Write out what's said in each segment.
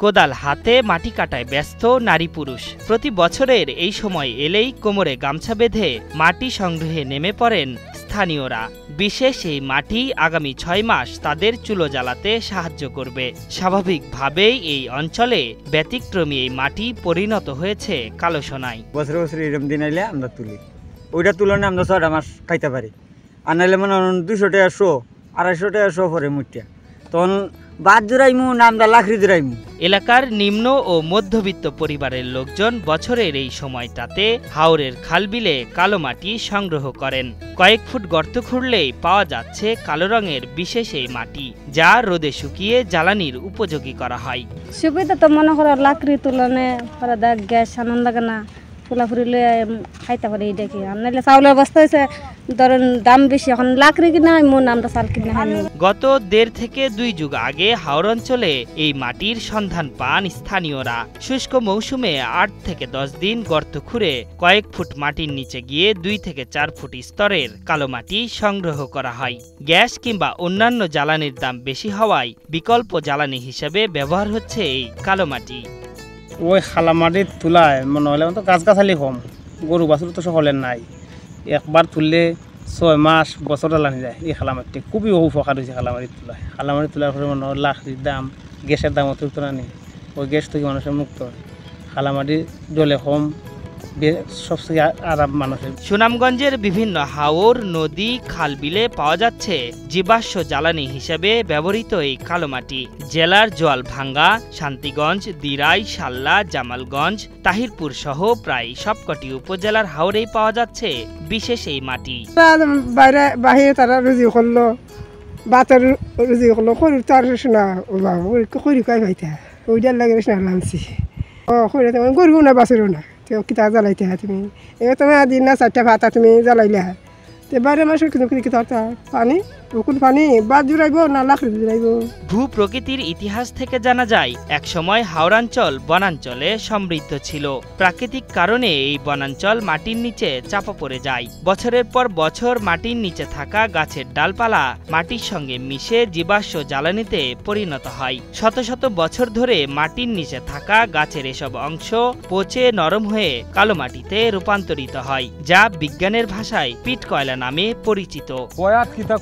কোদাল হাতে মাটি কাটায় ব্যস্ত নারী পুরুষ। প্রতি বছরের এই সময় এলেই কোমরে গামছা বেঁধে মাটি সংগ্রহে নেমে পড়েন স্থানীয়রা। বিশেষ এই মাটি আগামী ৬ মাস তাদের চুলো জ্বালাতে সাহায্য করবে। স্বাভাবিকভাবেই এই অঞ্চলে ব্যতিক্রমী এই মাটি পরিণত হয়েছে কালো সোনায়। বছরে বছরে এরকম দিন আইলে আমরা তুলি, ওইটার তুলনায় আমরা ৬টা মাস খাইতে পারি। আর নাইলে মানে ২০০ টাকা শো, ২৫০ টাকা শো পরে মুটিয়া, তখন বাদ জোড়াইমু না আমরা লাকড়ি জোড়াইমু। এলাকার নিম্ন ও মধ্যবিত্ত পরিবারের লোকজন বছরের এই সময়টাতে হাওরের খালবিলে কালো মাটি সংগ্রহ করেন। কয়েক ফুট গর্ত খুঁড়লেই পাওয়া যাচ্ছে কালো রঙের বিশেষ এই মাটি, যা রোদে শুকিয়ে জ্বালানির উপযোগী করা হয়। সুবিধা তো মনে করো লাকড়ি তুলনে গ্যাস আনন্দ না ফুলা ফুরিলে খাইতে পারি। এই দেখি আর নাহলে চাউলের বস্তা হয়েছে ধরেন দাম বেশি, এখন লাকড়ি কিনা মন আমরা চাল কিনা খাই। গত ১.৫ থেকে ২ যুগ আগে হাওর অঞ্চলে এই মাটির সন্ধান পান স্থানীয়রা। শুষ্ক মৌসুমে ৮ থেকে ১০ দিন গর্ত খুঁড়ে কয়েক ফুট মাটির নিচে গিয়ে ২ থেকে ৪ ফুট স্তরের কালো মাটি সংগ্রহ করা হয়। গ্যাস কিংবা অন্যান্য জ্বালানির দাম বেশি হওয়ায় বিকল্প জ্বালানি হিসেবে ব্যবহার হচ্ছে এই কালো মাটি। ওই খালা মাটির তুলায় মনে হলে তো গাছগাছালি কম, গরু বাছুর তো সকলের নাই। একবার তুললে ৬ মাস বছর জ্বালানি যায়। এই খালামাটি খুবই উপকার হয়েছে খালামাটির তুলায়। খালামাটির তুলার পরে মনে হয় লাকড়ির দাম, গ্যাসের দাম অতিরিক্ত না নেই, ওই গ্যাস থেকে মানুষের মুক্ত। খালামাটি জলে কম, সবচেয়ে আরাম মানুষের। সুনামগঞ্জের বিভিন্ন হাওর, নদী, খালবিলে পাওয়া যাচ্ছে জীবাশ্ম জ্বালানি হিসেবে ব্যবহৃত এই কালো মাটি। জেলার জোয়ালভাঙ্গা, শান্তিগঞ্জ, দিরাই, সাল্লা, জামালগঞ্জ, তাহিরপুর সহ প্রায় সবকটি উপজেলার হাওরেই পাওয়া যাচ্ছে বিশেষ এই মাটি। বাইরে তারা রুজি করলো, বাতের রুজি করলো, খড়ি তার না খড়ি কাই পাইতে ওইটার লাগে নামছি। খড়ি গরু না বাছরও না, কিতা জ্বালাইতে হ্যাঁ তুমি এবার তুমি দিন না ৪টা ভাতা তুমি জ্বালাইলে হ্যাঁ তো বাইরে মানুষের কিন্তু পানি পুকুর পানি বাদ জুড়াইব না লাকড়ি জুড়াইব। ভূ প্রকৃতির ইতিহাস থেকে জানা যায় একসময় হাওরাঞ্চল বনাঞ্চলে সমৃদ্ধ ছিল। প্রাকৃতিক কারণে এই বনাঞ্চল মাটির নিচে চাপা পড়ে যায়। বছরের পর বছর মাটির নিচে থাকা গাছের ডালপালা মাটির সঙ্গে মিশে জীবাশ্ম জ্বালানিতে পরিণত হয়। শত শত বছর ধরে মাটির নিচে থাকা গাছের এসব অংশ পচে নরম হয়ে কালো মাটিতে রূপান্তরিত হয়, যা বিজ্ঞানের ভাষায় পিট কয়লা নামে পরিচিত।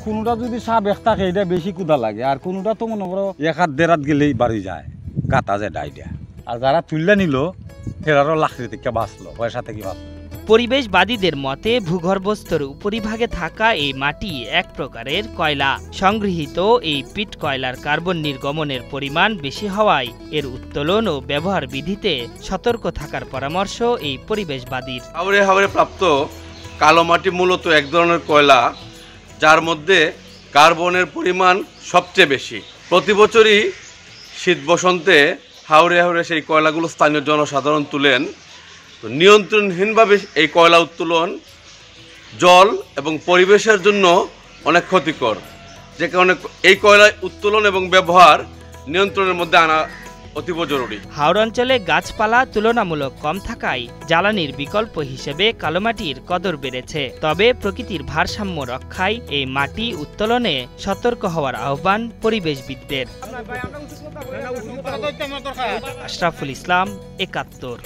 কোনটা যদি সাপ এক থাকে এটা বেশি কুদা লাগে, আর কোনটা তো মনে করো ১-১.৫ গেলেই বাড়ি যায়, গাতা যায় ডাইডা। আর যারা তুললে নিল ফেরারও লাকড়ি থেকে বাঁচলো, পয়সা থেকে বাঁচলো। পরিবেশবাদীদের মতে ভূগর্ভস্থর উপরিভাগে থাকা এই মাটি এক প্রকারের কয়লা। সংগৃহীত এই পিট কয়লার কার্বন নির্গমনের পরিমাণ বেশি হওয়ায় এর উত্তোলন ও ব্যবহার বিধিতে সতর্ক থাকার পরামর্শ এই পরিবেশবাদীর। হাওরে হাওরে প্রাপ্ত কালো মাটি মূলত এক ধরনের কয়লা, যার মধ্যে কার্বনের পরিমাণ সবচেয়ে বেশি। প্রতি বছরই শীত বসন্তে হাওরে হাওরে সেই কয়লাগুলো স্থানীয় জনসাধারণ তুলেন। তো নিয়ন্ত্রণহীনভাবে এই কয়লা উত্তোলন জল এবং পরিবেশের জন্য অনেক ক্ষতিকর, যে কারণে এই কয়লা উত্তোলন এবং ব্যবহার নিয়ন্ত্রণের মধ্যে আনা অতীব জরুরি। হাওর অঞ্চলে গাছপালা তুলনামূলক কম থাকায় জ্বালানির বিকল্প হিসেবে কালোমাটির কদর বেড়েছে। তবে প্রকৃতির ভারসাম্য রক্ষায় এই মাটি উত্তোলনে সতর্ক হওয়ার আহ্বান পরিবেশবিদদের। আশরাফুল ইসলাম, ৭১।